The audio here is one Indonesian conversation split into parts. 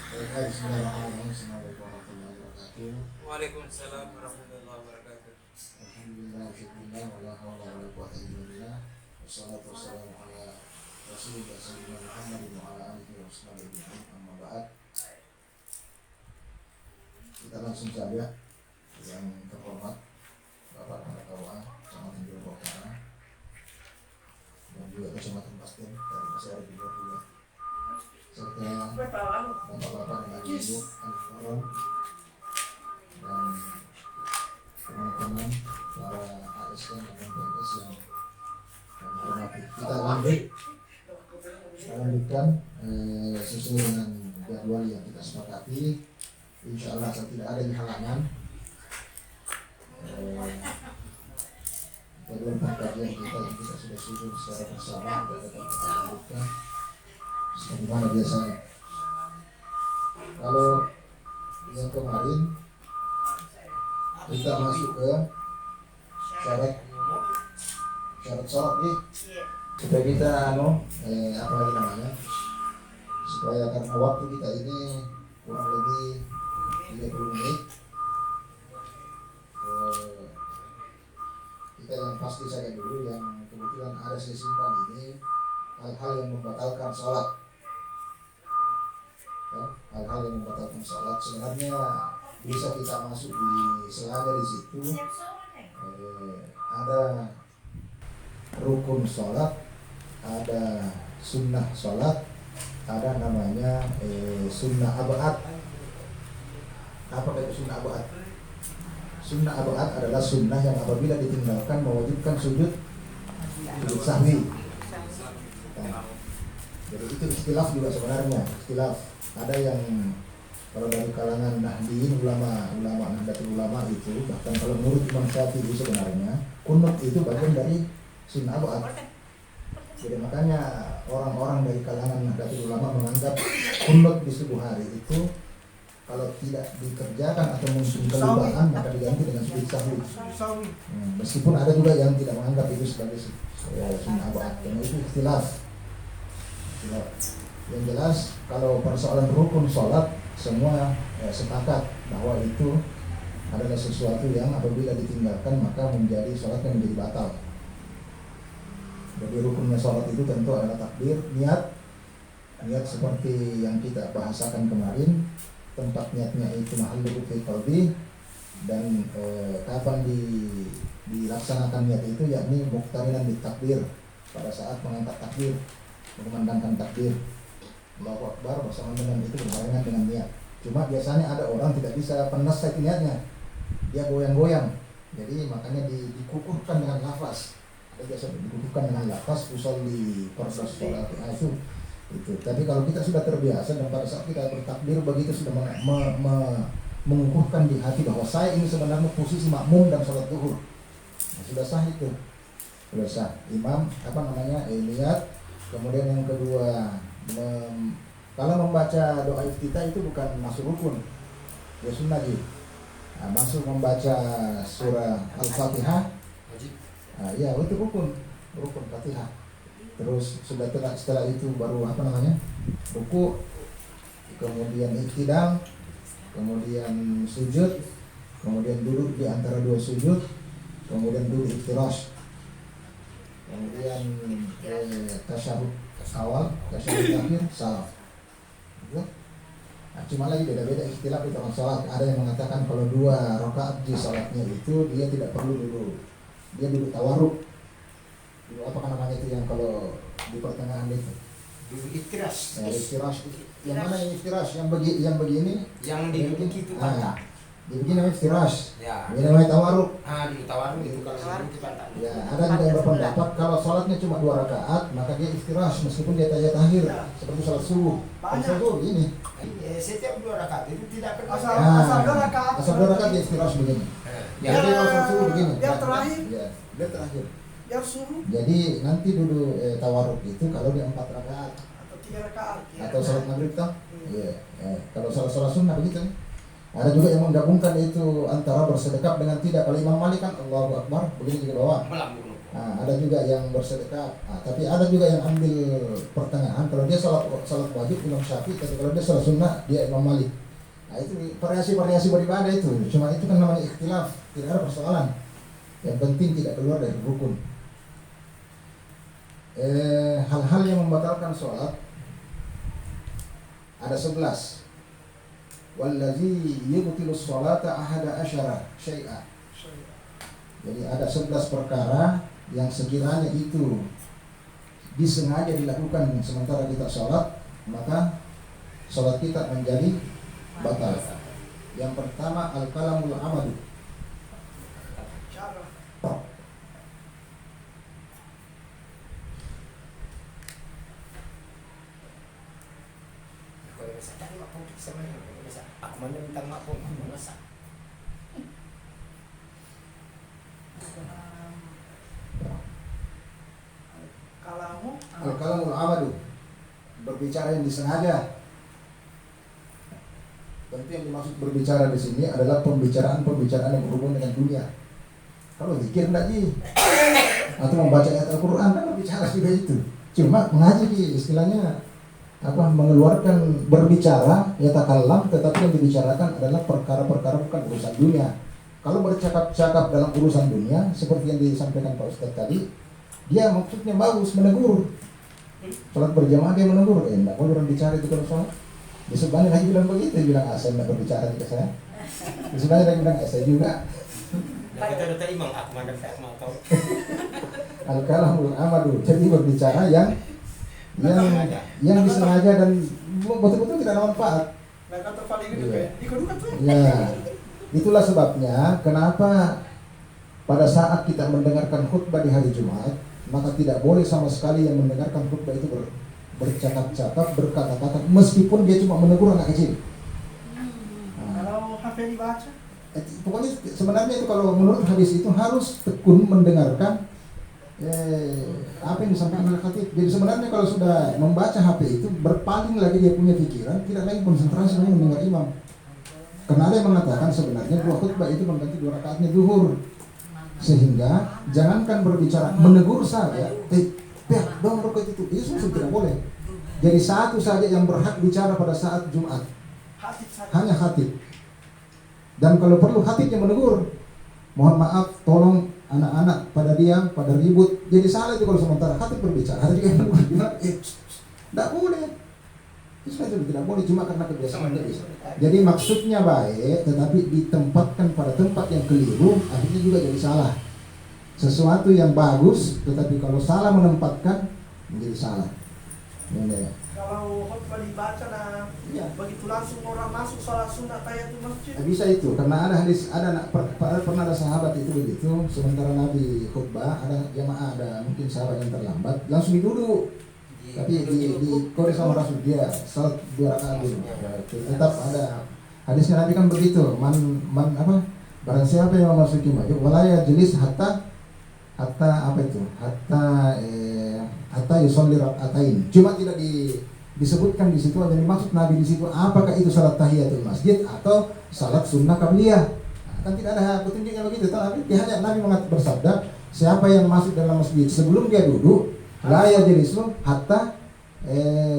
Bismillahirrahmanirrahim. Assalamualaikum warahmatullahi wabarakatuh. Waalaikumsalam warahmatullahi wabarakatuh. Alhamdulillah, syukurullah, wala hawla wala quwwata illa billah. Wassalatu wassalamu ala Rasulillah sayyidina Muhammadin wa ala alihi wa sahbihi amma ba'd. Kita langsung saja yang terhormat Bapak Kepala Kecamatan Jolokota dan juga Kecamatan Pastin dari masih ada di luar juga. Serta bapak-bapak dan ibu Al-Farum dan teman-teman para ASN dan PNS yang kami hormati. Kita lanjutkan sesuai dengan jadwal yang kita sepakati. Insya Allah tidak ada di halangan. Jadwal pengkajian kita yang kita sudah susun secara bersama kita lanjutkan sebagaimana biasanya. Kalau yang kemarin kita masuk ke syarat nih supaya kita apa lagi namanya, supaya karena waktu kita ini kurang lebih 30 menit, kita yang pasti saja dulu yang kebetulan ada saya simpan ini hal-hal yang membatalkan sholat. Hal-hal yang membatalkan sholat sebenarnya bisa kita masuk di selanya di situ. Ada rukun sholat, ada sunnah sholat, ada namanya sunnah abad. Apa itu sunnah abad? Sunnah abad adalah sunnah yang apabila ditinggalkan mewajibkan sujud sahwi. Jadi itu ikhtilaf juga sebenarnya, ikhtilaf. Ada yang kalau dari kalangan Nahdliyin, ulama Nahdlatul Ulama itu, bahkan kalau menurut Imam Syafi'i sebenarnya kunut itu bagian dari sunnah abad. Jadi makanya orang-orang dari kalangan Nahdlatul Ulama menganggap kunut di subuh hari itu kalau tidak dikerjakan atau mungkin kelupaan maka diganti dengan sujud sahwi. Meskipun ada juga yang tidak menganggap itu sebagai sunnah abad, karena itu ikhtilaf. Yang jelas kalau persoalan rukun sholat semua sepakat bahwa itu adalah sesuatu yang apabila ditinggalkan maka menjadi sholatnya menjadi batal. Jadi rukunnya sholat itu tentu adalah takbir, niat seperti yang kita bahasakan kemarin, tempat niatnya itu mahallu fi qalbi, dan kapan dilaksanakan niat itu yakni muqtarinan bitakbir, pada saat mengangkat takbir, mengumandangkan takbir Allahu Akbar bersama dengan itu berbarengan dengan niat. Cuma biasanya ada orang tidak bisa penas niatnya, dia goyang-goyang, jadi makanya dikukuhkan dengan lafaz. Ada biasa dikukuhkan dengan lafaz usolli fardas sholat itu. Tapi kalau kita sudah terbiasa dan pada saat kita bertakbir begitu sudah mengukuhkan di hati bahwa saya ini sebenarnya posisi makmum dan sholat zuhur, sudah sah itu, sudah sah. Imam niat. Kemudian yang kedua, kalau membaca doa iftitah itu bukan masuk rukun, ya sunnah sih. Masuk membaca surah Al-Fatihah, ya itu rukun Fatihah. Terus setelah itu baru ruku, kemudian iktidal, kemudian sujud, kemudian duduk di antara dua sujud, kemudian duduk iftirash, kemudian tasyahud awal, tasyahud akhir, salam. Cuma lagi beda-beda ikhtilaf di dalam salat. Ada yang mengatakan kalau 2 rakaat di salatnya itu dia tidak perlu duduk, dia duduk tawarruk. Apa namanya itu yang kalau di pertengahan itu? Duduk iftirash. Iftirash. Yang mana yang iftirash? Yang begini? Yang duduk itu pantat. Begini namanya iftirash. Ya. Ini namanya tawarruk. Duduk tawarruk itu kalau duduk di pantat. Ya, ada juga yang berpendapat kalau sholatnya cuma 2 rakaat maka dia iftirash meskipun dia tahiyat akhir seperti sholat subuh. Sholat subuh begini. Setiap 2 rakaat itu tidak perlu. Asal 2 rakaat dia iftirash begini. Ya. Jadi kalau sholat subuh begini. Yang terakhir. Ya, dia terakhir. Yang suruh Jadi nanti duduk tawarruk itu kalau dia 4 rakaat atau 3 rakaat. atau sholat maghrib toh. Iya. Kalau sholat sunnah begitu. Ada juga yang menggabungkan itu antara bersedekap dengan tidak. Kalau Imam Malik kan Allahu Akbar begini ke bawah. Nah, ada juga yang bersedekah, tapi ada juga yang ambil pertengahan. Kalau dia salat wajib Imam Syafi'i, tapi kalau dia salat sunnah dia Imam Malik. Nah itu variasi-variasi beribadah itu. Cuma itu kan namanya ikhtilaf, tidak ada persoalan. Yang penting tidak keluar dari rukun. Hal-hal yang membatalkan sholat ada 11. Wallazi yubtilu sholata ahada asyara syai'a. Jadi ada 11 perkara yang sekiranya itu disengaja dilakukan sementara kita sholat, maka sholat kita menjadi batal. Yang pertama al-kalamul amadu. Aku mana minta maaf pun merasa. Al-kalamul amadu, berbicara yang disengaja. Tentu yang dimaksud berbicara di sini adalah pembicaraan yang berhubungan dengan dunia. Kalau zikir enggak ji, atau membaca ayat Al-Quran kan berbicara juga itu. Cuma mengaji istilahnya mengeluarkan berbicara ya takallam, tetapi yang dibicarakan adalah perkara-perkara bukan urusan dunia. Kalau bercakap-cakap dalam urusan dunia seperti yang disampaikan Pak Ustadz tadi, dia maksudnya bagus, menegur. Sholat berjamaah dia menegur, enggak boleh orang bicara itu kalau sholat. Di sebelahnya lagi bilang begitu, bilang saya enggak berbicara juga saya. Di sebelahnya lagi bilang saya juga. Nah, kita udah tahu imam aku mana tak mau tahu. Al-kalamul amadu, jadi berbicara yang disengaja dan betul-betul tidak ada manfaat. Nah kata Fadil gitu kayak ikut-ikut tuh. Ya, itulah sebabnya kenapa pada saat kita mendengarkan khutbah di hari Jumat, maka tidak boleh sama sekali yang mendengarkan khutbah itu bercakap-cakap, berkata-kata, meskipun dia cuma menegur anak kecil. Kalau HP dibaca? Pokoknya sebenarnya itu kalau menurut hadis itu harus tekun mendengarkan apa yang disampaikan oleh khatib. Jadi sebenarnya kalau sudah membaca HP itu berpaling lagi dia punya pikiran, tidak lagi konsentrasi mendengar imam. Karena ada yang mengatakan sebenarnya 2 khutbah itu mengganti 2 rakaatnya zuhur. Sehingga jangankan berbicara, menegur saja, dong rakaat itu sudah tidak boleh. Jadi satu saja yang berhak bicara pada saat Jumat, hanya khatib. Dan kalau perlu khatibnya menegur, mohon maaf, tolong anak-anak pada diam, pada ribut. Jadi salah itu kalau sementara khatib berbicara, ada juga yang menegur, tidak boleh. Itu sudah tidak boleh, cuma karena kebiasaan tidak bisa. Jadi maksudnya baik, tetapi ditempatkan pada tempat yang keliru, akhirnya juga jadi salah. Sesuatu yang bagus, tetapi kalau salah menempatkan, menjadi salah. Ini. Kalau khutbah dibaca begitu langsung orang masuk sholat sunat tahiyatul masjid. Bisa itu, karena ada hadis, pernah ada sahabat itu begitu, sementara Nabi khutbah, ada jamaah, ada mungkin sahabat yang terlambat, langsung duduk. Tapi di kode sama Rasul dia salat 2 rakaat dulu. Tetap ada hadisnya Nabi kan begitu, barang siapa yang memasuki masjid walaya jelis hatta yusolli rakaatain. Cuma tidak disebutkan di situ, ada dimaksud Nabi di situ apakah itu salat tahiyatul masjid atau salat sunnah qabliyah. Kan tidak ada petunjuknya begitu. Tapi hanya Nabi bersabda, siapa yang masuk dalam masjid sebelum dia duduk, la yajlisu hatta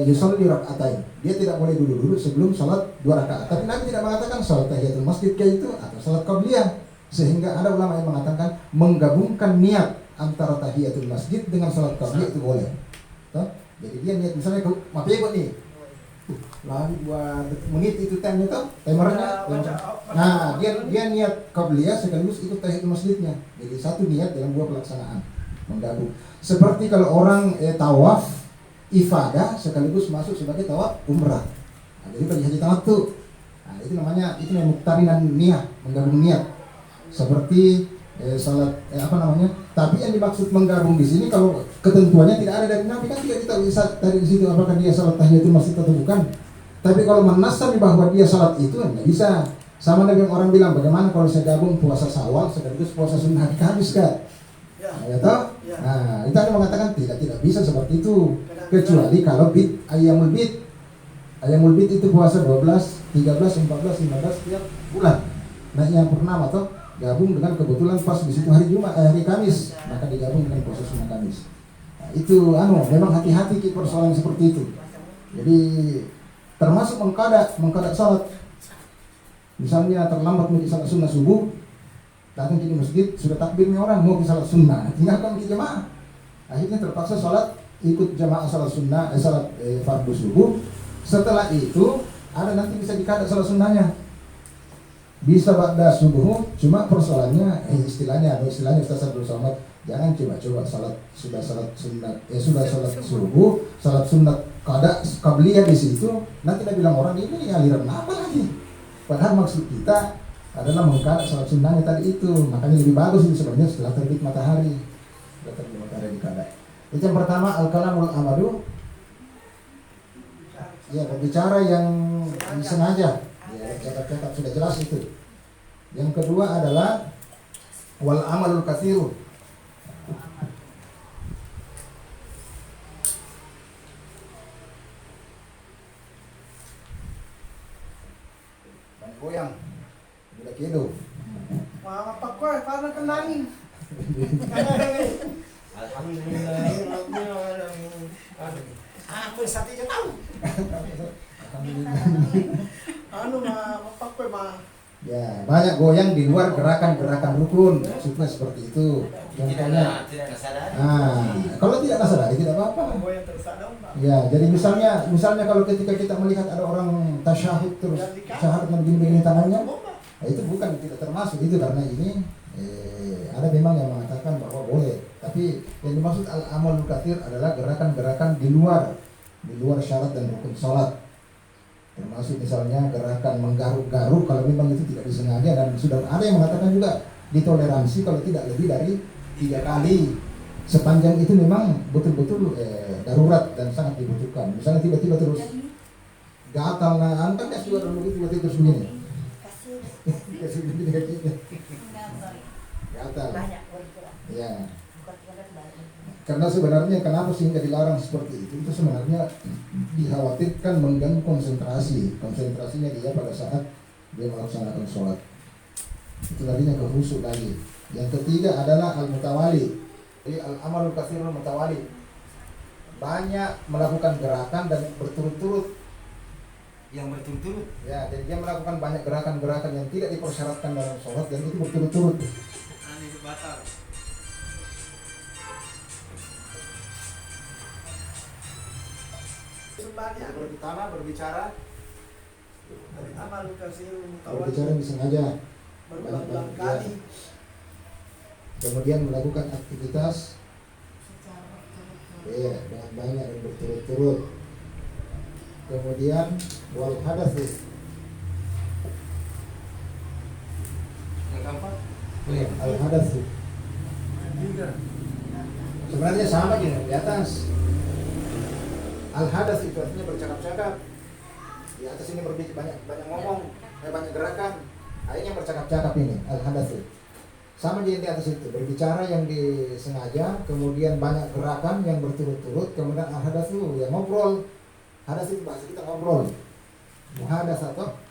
yusolli rakaatain. Dia tidak boleh duduk sebelum salat 2 rakaat. Tapi Nabi tidak mengatakan salat tahiyatul masjid kayak itu atau salat qabliyah. Sehingga ada ulama yang mengatakan menggabungkan niat antara tahiyatul masjid dengan salat qabliyah itu boleh. Jadi dia niat misalnya mapego nih. Lagi 2 menit itu time itu, timernya. Nah, dia niat qabliyah sekaligus ikut tahiyatul masjidnya. Jadi satu niat dalam 2 pelaksanaan menggabung. Seperti kalau orang tawaf ifadah sekaligus masuk sebagai tawaf umrah. Nah, jadi bagi haji tamattu. Nah, itu namanya muqtarinan niat, menggabung niat. Seperti salat tapi yang dimaksud menggabung di sini kalau ketentuannya tidak ada dari Nabi kan tidak kita bisa dari situ apakah dia salat tahiyatul masjid atau bukan. Tapi kalau menasab bahwa dia salat itu enggak bisa. Sama dengan orang bilang bagaimana kalau saya gabung puasa Syawal sekaligus puasa sunnah habis kan? Ya toh? Nah, itu ada mengatakan tidak bisa seperti itu. Kecuali kalau ayyamul bid. Ayyamul bid itu puasa 12, 13, 14, 15 tiap bulan. Naiknya purnama toh? gabung dengan kebetulan pas di situ hari Kamis, maka digabung dengan puasa sunnah Kamis. Nah, itu memang hati-hati persoalan seperti itu. Jadi termasuk mengkadak salat. Misalnya terlambat mau salat sunnah subuh, datang ke masjid sudah takbirnya orang mau ke salat sunnah, tinggalkan ke jamaah. Akhirnya terpaksa salat ikut jamaah salat sunnah, salat fardu subuh. Setelah itu ada nanti bisa dikadak salat sunnahnya. Bisa ba'da subuh, cuma persoalannya istilahnya Ustaz Abdul Somad, jangan coba-coba sudah salat subuh, salat sunat qabliyah di situ, nanti dia bilang orang ini aliran apa lagi? Padahal maksud kita adalah mengkadak salat sunnahnya tadi itu. Makanya lebih bagus itu sebenarnya setelah terbit matahari. Setelah terbit matahari dikadak. Itu yang pertama, al-kalamul amadu. Ya, berbicara yang sengaja. Ya, cakap-cakap sudah jelas itu. Yang kedua adalah wal amalul katsiru. Goyang, bila kido. Mama pak koy, paano ka namin? Alhamdulillah, Rabbil alamin. Aku satu aja tahu. Ano pak koy Ya, banyak goyang di luar gerakan-gerakan rukun, maksudnya seperti itu. Contohnya, Tidak sadar. kalau tidak sadari tidak apa-apa. goyang tersadar Pak. Ya, jadi misalnya kalau ketika kita melihat ada orang tasyahud terus tasyahud begini-begini tangannya, itu bukan tidak termasuk itu karena ini ada memang yang mengatakan bahwa boleh. Tapi yang dimaksud al-amalul katsir adalah gerakan-gerakan di luar syarat dan rukun salat. Termasuk misalnya gerakan menggaruk-garuk kalau memang itu tidak disengaja, dan sudah ada yang mengatakan juga ditoleransi kalau tidak lebih dari 3 kali sepanjang itu memang betul-betul darurat dan sangat dibutuhkan. Misalnya tiba-tiba terus gatal, kan kasih juga dulu tiba-tiba terus begini. Kasih begini kakinya. Gatal. Ya. Karena sebenarnya kenapa sehingga dilarang seperti itu? Itu sebenarnya dikhawatirkan mengganggu konsentrasinya dia pada saat dia melaksanakan sholat. Itu tadinya khusyuk lagi. Yang ketiga adalah al-mutawali. Jadi al-amalul katsirul mutawali. Banyak melakukan gerakan dan berturut-turut. Yang berturut-turut. Ya, jadi dia melakukan banyak gerakan-gerakan yang tidak dipersyaratkan dalam sholat dan itu berturut-turut. Ini batal. Sebenarnya Pertama berbicara amal kasiru mutawali berbicara disengaja. berulang-ulang kali. Kemudian melakukan aktivitas dengan banyak dan berturut-turut. Kemudian wal hadas. Yang keempat. Al hadas. Sebenarnya sama gini di atas. Al hadas itu artinya bercakap-cakap. Di atas ini banyak ngomong, banyak gerakan. Akhirnya bercakap-cakap ini al hadas. Sama di atas itu, berbicara yang disengaja, kemudian banyak gerakan yang berturut-turut, kemudian al-hadas itu ya ngobrol. Hadas itu bahasa kita ngobrol. Muhadas atau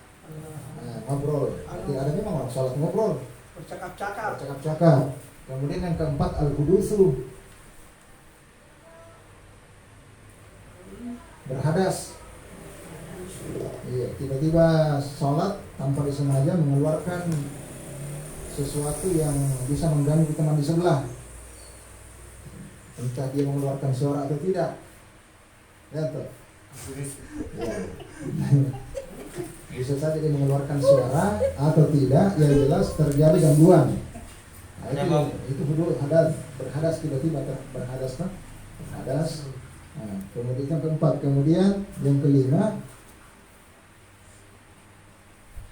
ngobrol. Jadi ada memang orang sholat ngobrol, Bercakap-cakap. Kemudian yang keempat al-hudusu, berhadas. Iya, tiba-tiba sholat tanpa disengaja mengeluarkan sesuatu yang bisa mengganggu teman di sebelah, entah dia mengeluarkan suara atau tidak, ya toh. Ya. Bisa saja dia mengeluarkan suara atau tidak, yang jelas terjadi gangguan. Nah, itu dulu berhadas tiba-tiba berhadas kan? Berhadas. Nah, kemudian yang keempat, kemudian yang kelima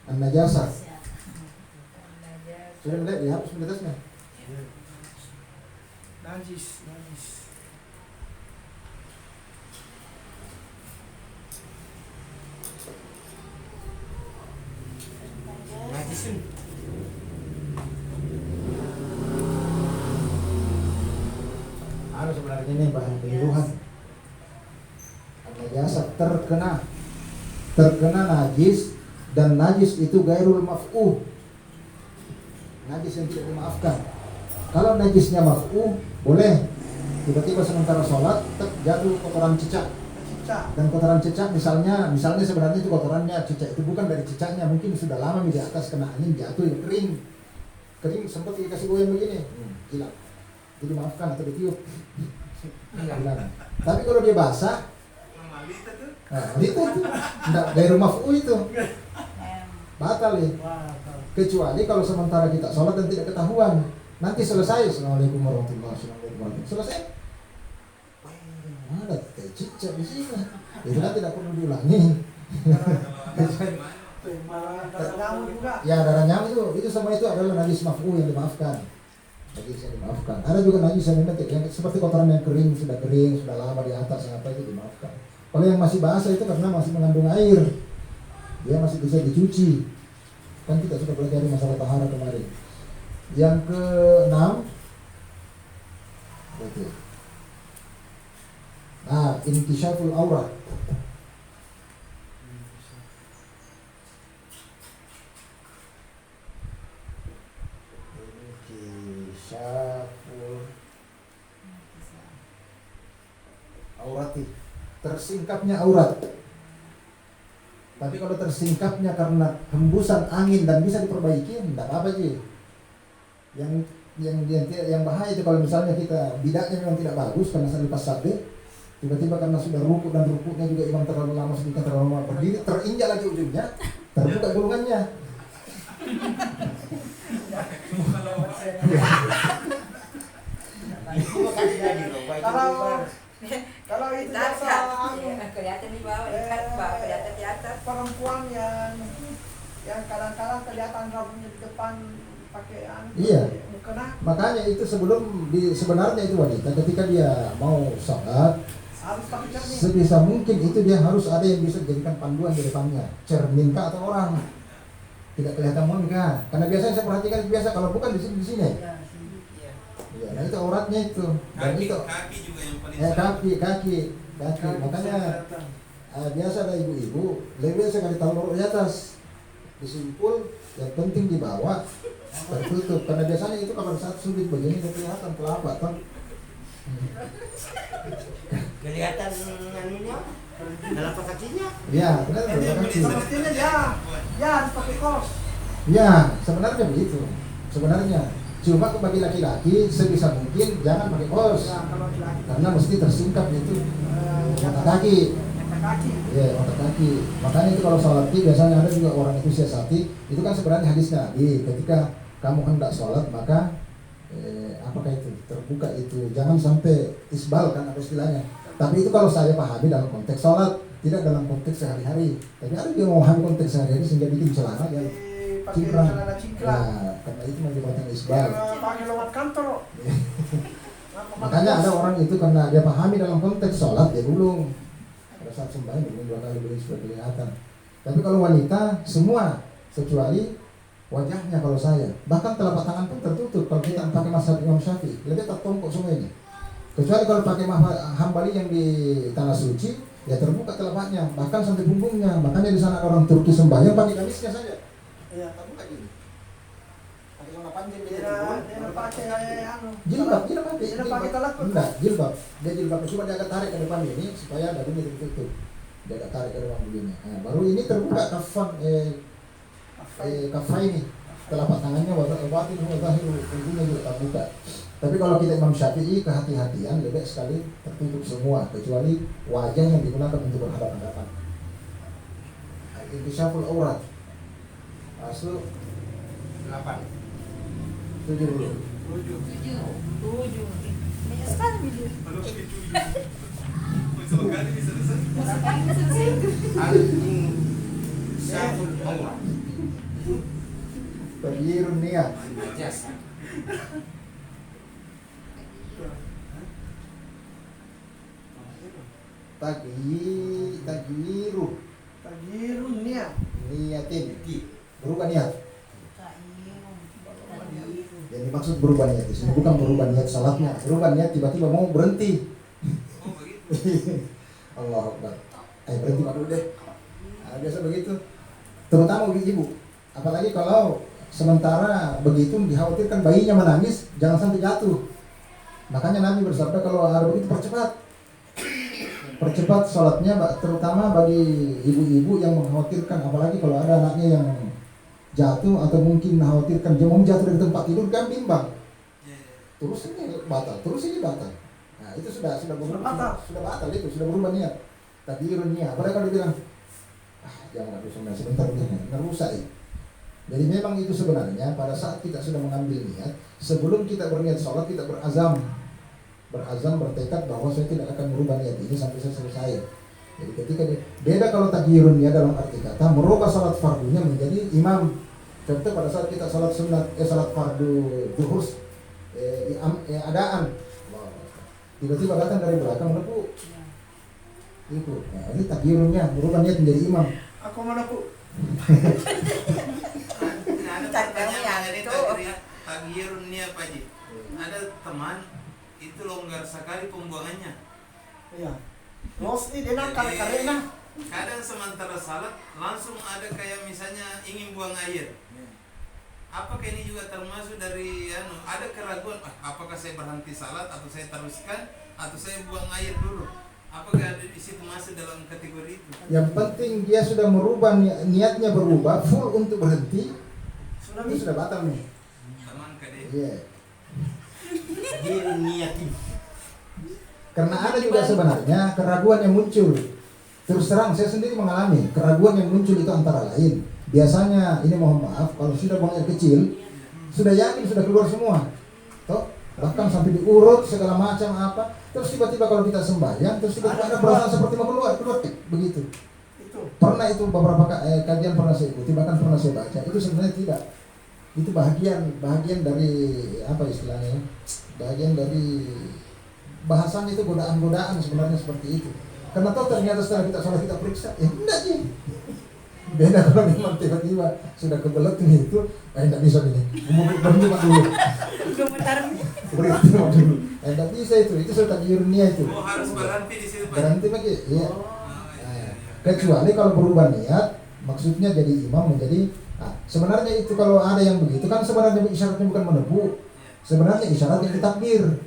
an-najasah. Sudah melihat dihapus pembatasnya. Najis. Najisun. Sebenarnya ini bahan penyuluhan. An-najasah terkena najis, dan najis itu gairul maf'uh. najis yang tidak dimaafkan. Kalau najisnya maf'u boleh, tiba-tiba sementara sholat jatuh kotoran cicak. Dan kotoran cicak misalnya sebenarnya itu kotorannya cicak itu bukan dari cicaknya, mungkin sudah lama di atas kena angin jatuh kering sempat dikasih goyang begini hilang, jadi maafkan atau ditiup hilang. Tapi kalau dia basah, itu enggak dari rumah fu itu batal ya. Kecuali kalau sementara kita sholat dan tidak ketahuan, nanti selesai assalamualaikum warahmatullahi wabarakatuh, selesai ada cicak di sini, itu kan tidak perlu diulangi. Ya darah nyamuk itu semua itu adalah najis maf'u yang dimaafkan. Najis yang dimaafkan. Ada juga najis yang seperti kotoran yang kering, sudah lama di atas apa itu dimaafkan. Kalau yang masih basah itu karena masih mengandung air, dia masih bisa dicuci. Kan kita sudah belajar masalah tahara kemarin. Yang ke-6 betul. Nah, intisyaful aurat. Intisyaful aurati. Tersingkapnya aurat. Tapi kalau tersingkapnya karena hembusan angin dan bisa diperbaiki, tidak apa-apa sih. Yang bahaya itu kalau misalnya kita bidaknya memang tidak bagus karena selipas sabde, tiba-tiba karena sudah rukuk dan rukuknya juga imam terlalu lama sedikit terlalu lama berdiri, terinjak lagi ujungnya, terbuka gulungannya. Kalau itu biasa kelihatan di bawah, kelihatan di atas. Perempuan yang kadang-kadang kelihatan rambutnya di depan pakaian. Iya. Mukena. Makanya itu sebenarnya itu wanita ketika dia mau sholat, Harus pakai cermin. sebisa mungkin itu dia harus ada yang bisa dijadikan panduan di depannya, cermin kah atau orang, tidak kelihatan kah? Karena biasanya saya perhatikan biasa kalau bukan di sini. Ya, nah itu auratnya itu. Dan itu kaki juga yang paling kaki. Makanya biasa ada ibu-ibu lebih sekali taruh di atas, disimpul, yang penting dibawa tertutup. Karena biasanya itu kalau saat sudut begini kelihatan telapak kan. Kelihatan anunya, telapak kakinya. Ya, benar kaki. Semestinya ya harus pakai kos. Ya, sebenarnya begitu. Sebenarnya cuma bagi laki-laki sebisa mungkin jangan pakai kaos. Ya, kalau laki. Karena mesti tersingkap itu mata kaki. Kaki. Ya, mata kaki. Makanya itu kalau sholat biasanya ada juga orang itu siasati. Itu kan sebenarnya hadisnya Nabi. Ketika kamu hendak sholat maka apakah itu terbuka itu, jangan sampai isbal kan apa istilahnya. Tapi itu kalau saya pahami dalam konteks sholat, tidak dalam konteks sehari-hari. Tapi ada yang memahami konteks sehari-hari sehingga bikin celana yang Pakai cingkrang. celana cingkrang. Nah, karena itu menyebabkan isbal. Pakai lewat kantor. Makanya ada orang itu karena dia pahami dalam konteks sholat dia gulung. Pada saat sembahyang dia gulung 2 kali begini supaya kelihatan. Tapi kalau wanita semua kecuali wajahnya kalau saya, bahkan telapak tangan pun tertutup. Kalau kita pakai mazhab Imam Syafi'i lebih tertongkok semuanya. Kecuali kalau pakai Hambali yang di tanah suci, ya terbuka telapaknya, bahkan sampai punggungnya. Makanya di sana orang Turki sembahyang pakai gamisnya saja. Iya. Terbuka gini. Pakai celana panjang dia. Dia pakai Jilbab, dia pakai telekut. enggak, jilbab. Dia jilbab cuma dia agak tarik ke depan ini supaya dagunya tertutup. Dia agak tarik ke depan begini. Nah, baru ini terbuka kafai ini. Telapak tangannya watin wazahiru punggungnya juga terbuka. Tapi kalau kita Imam Syafi'i kehati-hatian lebih sekali tertutup semua kecuali wajah yang digunakan untuk berhadapan-hadapan. Intisyaful aurat. Masuk 8. 7 dulu. 7. Banyak sekali video. sekali bisa selesai. Sekali selesai itu. Intisyaful aurat. Taghyirun niat. Jasa. Taghyirun niat. Niatin. Berubah niat. Yang dimaksud berubah niat di sini bukan berubah niat salatnya, berubah niat tiba-tiba mau berhenti. Oh begitu. Allah Akbar. Berhenti dulu deh. Nah, biasa begitu. Terutama bagi ibu. Apalagi kalau Sementara begitu dikhawatirkan bayinya menangis, jangan sampai jatuh. Makanya Nabi bersabda kalau ada begitu percepat sholatnya, terutama bagi ibu-ibu yang mengkhawatirkan, apalagi kalau ada anaknya yang jatuh atau mungkin mengkhawatirkan dia mau jatuh dari tempat tidur kan bimbang. Terus ini batal, terus ini batal. Nah itu sudah berubah, sudah batal itu, sudah berubah niat. Takbirun niat. Apalagi kalau dibilang jangan habis sebentar ini, ngerusak ya. Jadi memang itu sebenarnya pada saat kita sudah mengambil niat, sebelum kita berniat sholat kita berazam, bertekad bahwa saya tidak akan merubah niat ini sampai saya selesai. Jadi ketika beda kalau takbirun niat dalam arti kata merubah sholat fardunya menjadi imam. Contoh pada saat kita sholat sunat, sholat fardu zuhur, adaan, tiba-tiba datang dari belakang menepuk, itu, nah, ini takbirunnya merubah niat menjadi imam. Aku menepuk. Ada pertanyaan dari takbirun niat Pak Haji. Ada teman itu longgar sekali pembuangannya. Iya. Los nih dia nakal karena Kadang sementara salat langsung ada kayak misalnya ingin buang air. Apakah ini juga termasuk dari ada keraguan, apakah saya berhenti salat atau saya teruskan atau saya buang air dulu? Apakah ada di situ masuk dalam kategori itu? Yang penting dia sudah merubah niatnya berubah full untuk berhenti, itu sudah batal nih. Teman kade. Iya. Dia niatin. Karena ada juga sebenarnya keraguan yang muncul. Terus terang saya sendiri mengalami keraguan yang muncul itu antara lain. Biasanya ini mohon maaf kalau sudah buang air kecil, sudah yakin sudah keluar semua. Toh bahkan sampai diurut segala macam apa. Terus tiba-tiba kalau kita sembahyang, terus tiba-tiba ada perasaan seperti mau keluar begitu. Pernah itu beberapa kajian pernah saya ikuti, bahkan pernah saya baca. Itu sebenarnya tidak. Itu bahagian dari apa istilahnya? Bagian dari bahasan itu godaan-godaan sebenarnya seperti itu. Karena toh ternyata setelah kita sholat kita periksa, ya enggak sih. Beda kalau memang tiba-tiba sudah kebelet itu, enggak bisa ini. Berhenti dulu. Berhenti dulu. Enggak bisa itu sudah takbirnya itu. Oh harus berhenti di situ Pak. Berhenti lagi, iya. Kecuali kalau berubah niat, maksudnya jadi imam menjadi. Sebenarnya itu kalau ada yang begitu kan sebenarnya isyaratnya bukan menepuk. Sebenarnya isyaratnya ditakbir.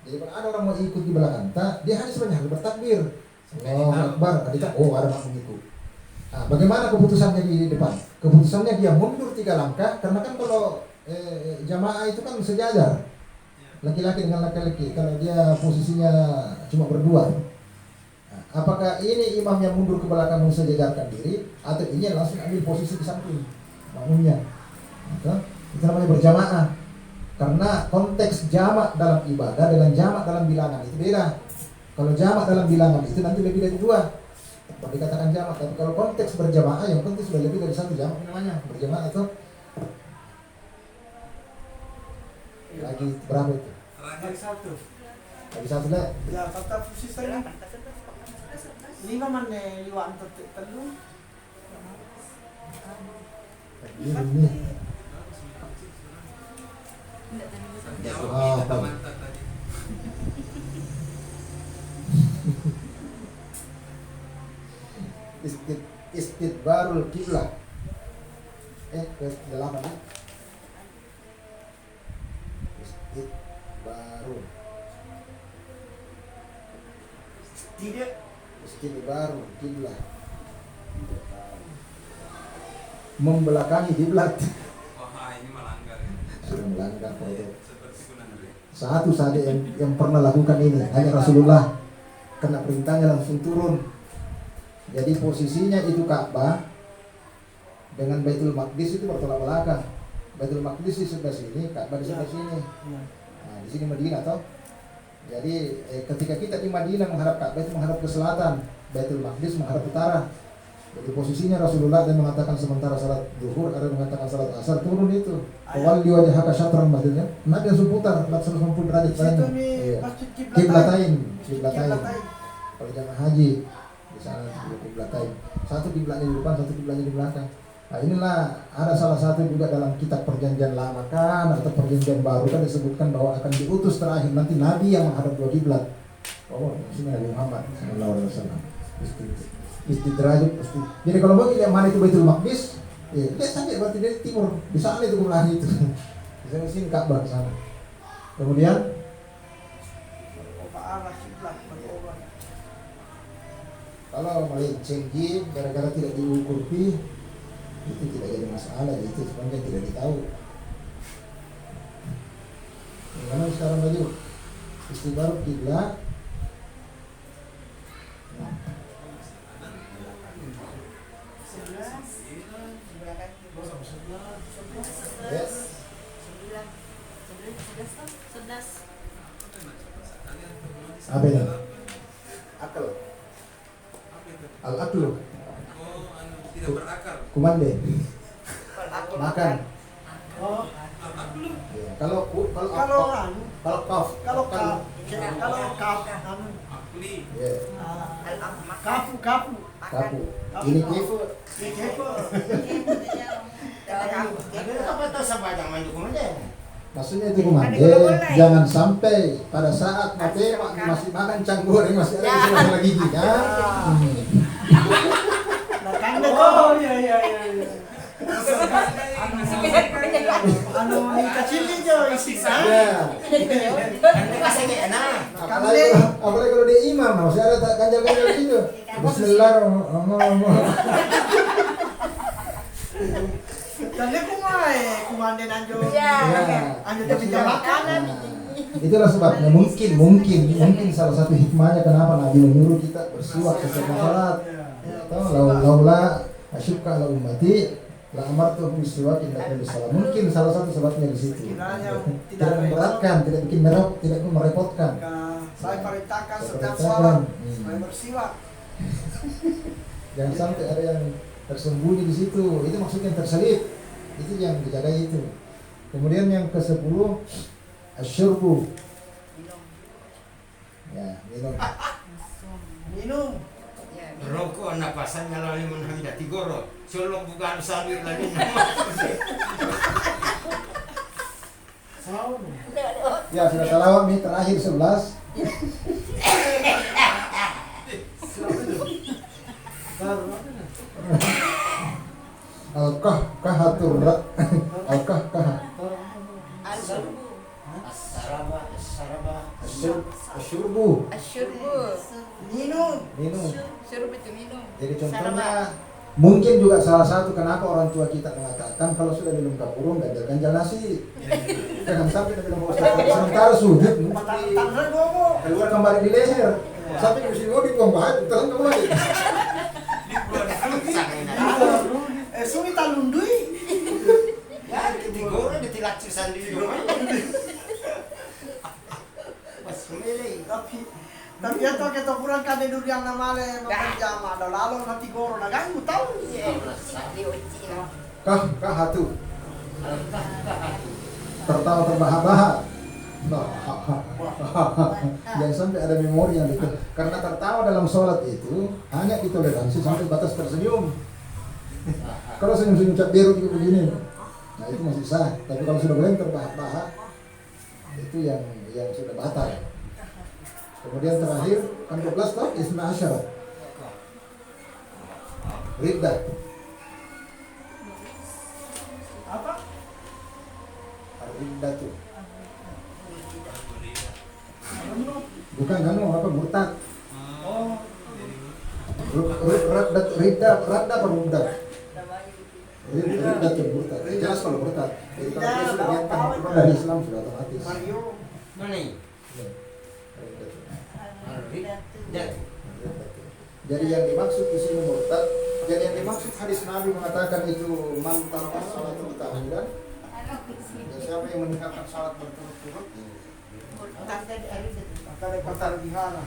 Jadi kalau ada orang mau ikut di belakang dia hanya sebenarnya harus bertakbir. Allahu Akbar, ada makmum itu. Bagaimana keputusannya di depan? Keputusannya dia mundur 3 langkah, karena kan kalau jamaah itu kan sejajar. Laki-laki dengan laki-laki, kalau dia posisinya cuma berdua. Apakah ini imam yang mundur ke belakang mensejajarkan diri, atau ini yang langsung ambil posisi di samping makmumnya? Itu namanya berjamaah. Karena konteks jamak dalam ibadah dengan jamak dalam bilangan itu beda. Kalau jamak dalam bilangan itu nanti lebih dari 2, baru dikatakan jamak. Tapi kalau konteks berjamaah yang penting sudah lebih dari 1 jamak namanya berjamaah. Atau lagi berapa itu? lagi satu. Lagi 1 lah. Ya kata fusi saya 5 mana liwaan telur. Ini. Jawab kita mantap tadi. Istidbarul kiblah. Ke-8 ya. Istidbarul. Istidbarul kiblah. Membelakangi kiblat. Wah ini melanggar. Sudah melanggar protokol. Seperti kunang. Satu saja yang pernah lakukan ini hanya Rasulullah, kena perintahnya langsung turun. Jadi posisinya itu Ka'bah dengan Baitul Maqdis itu bertolak belakang. Baitul Maqdis di sebelah sini, Ka'bah di sebelah sini. Nah, di sini Madinah toh. Jadi ketika kita di Madinah menghadap Ka'bah itu menghadap ke selatan, Baitul Maqdis menghadap utara. Jadi posisinya Rasulullah dan mengatakan sementara salat zuhur, ada mengatakan salat asar, turun itu. Awal di wajah syatran masjidnya. Nabi langsung putar 480 derajat Itu iya. masjid Kiblatain. Kiblatain. Kalau jamaah haji di sana kiblatain. Satu kiblatnya di depan, satu kiblatnya di belakang. Nah inilah ada salah satu juga dalam kitab perjanjian lama kan atau perjanjian baru kan disebutkan bahwa akan diutus terakhir nanti Nabi yang menghadap 2 kiblat. Oh, maksudnya Nabi Muhammad sallallahu alaihi wasallam. Istidraj. Jadi kalau bagi yang mana itu Baitul Maqdis, Iya, lihat sampai berarti dari timur, di sana itu kemulahan itu. Di sana sini Ka'bah di sana. Kemudian arah kiblat berubah. kalau melenceng gara-gara tidak diukur pi, itu tidak jadi masalah, itu sebenarnya tidak ditahu. Mana sekarang baju istighfar kiblat. Yes. 11. Apa ini? Akal. Al-aklu. Oh, tidak berakal. Kumande. Makan. Oh, Ya, kalau kalau anu, kaf. kalau kaf, anu, Akli. Ya, kafu. kapu. Ini kifu. Kepo. Ada apa tahu sama yang main dokumen. Maksudnya itu kumande, jangan sampai pada saat mati masih makan canggur masih ada di sebelah giginya. Nakanda ko. Iya. Anu kecil aja isi Ya. Anda kasih ke anak. Apalagi kalau dia imam, masih ada ganjal-ganjal gitu. Bismillahirrahmanirrahim. Kali kumande nanjo. Ya. Anjo jadi makanan. Itulah sebabnya mungkin salah satu hikmahnya kenapa Nabi menyuruh kita bersiwak setelah salat. Atau laula asyukka ala ummati la amartu bersiwak inda kulli salat. Mungkin salah satu sebabnya di situ. Tidak memberatkan, tidak bikin tidak merepotkan. Saya perintahkan setiap Perintahkan. salat saya bersiwak. Jangan sampai ada yang tersembunyi di situ. Itu maksudnya yang terselip. Itu yang dijaga itu. Kemudian yang ke-10 asyurbu. Ya, minum. Minum. Rokok napasan ngalali menhamida tigoro. Solo bukan sabir lagi. Ya, sudah salawat nih terakhir 11. Al-kahkahatur al-kahkah asyurbu. Minum. Syurbu itu minum. Jadi contohnya mungkin juga salah satu kenapa orang tua kita mengatakan kalau sudah minum kapurung ganjal nasi. Jangan sampai kita bilang sementara sujud Tangan gomo. keluar kembali di leher. Sampai di sini dibuang bahan terus kembali. Sumi talundui. Ya, tigoro ditilak sendiri dong. Pas melei. Tapi itu kita kurang kade dulu yang namanya memperjama. Ada lalu nanti goro na ganggu tahu. Diuji no. Kahatu. Tertawa terbahak-bahak. Jangan sampai ada memori yang itu. Karena tertawa dalam sholat itu hanya ditoleransi sampai batas tersenyum. Kalau senyum-senyum cap biru juga begini, nah itu masih sah. Tapi kalau sudah mulai terbahak-bahak, itu yang sudah batal. Kemudian terakhir kan 12 tahun Isna Asyara Riddah. Apa? Riddah tuh bukan apa murtad. Oh, Riddah apa murtad? Riddah tuh murtad. Jelas kalau murtad. Jadi kalau dia sudah niatkan keluar dari Islam sudah otomatis. Mario. Mana ini? Jadi yang dimaksud di sini murtad. Jadi yang dimaksud hadis Nabi mengatakan itu mantan salat bertahunan. Siapa yang meninggalkan salat berturut-turut? Kata dihara.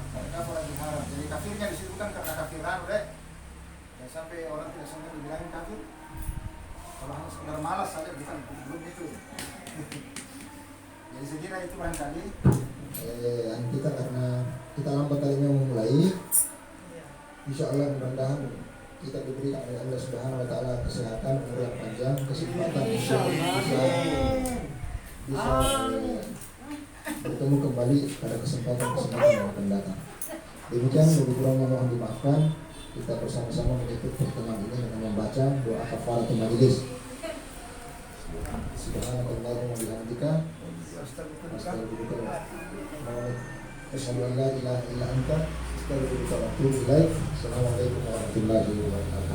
Jadi kafirnya disebutkan karena kafiran, udah. Dan sampai orang tidak sampai dibilangin kafir. Kalau hanya sekedar malas saja bukan belum itu. Jadi saya kira itu barangkali kita karena kita lambat kalinya memulai. Insya Allah mudah-mudahan kita diberikan oleh Allah Subhanahu Wa Taala kesehatan, umur yang panjang, kesempatan bisa bertemu kembali pada kesempatan yang akan datang. Demikian lebih kurangnya mohon dimaafkan. Kita bersama-sama mengikuti pertemuan ini dengan membaca baca doa kafaratul majelis. Subhanallahumma wa bihamdika astaghfiruka wa la ilaha illa anta astaghfiruka wa atubu ilaik. Assalamualaikum warahmatullahi wabarakatuh.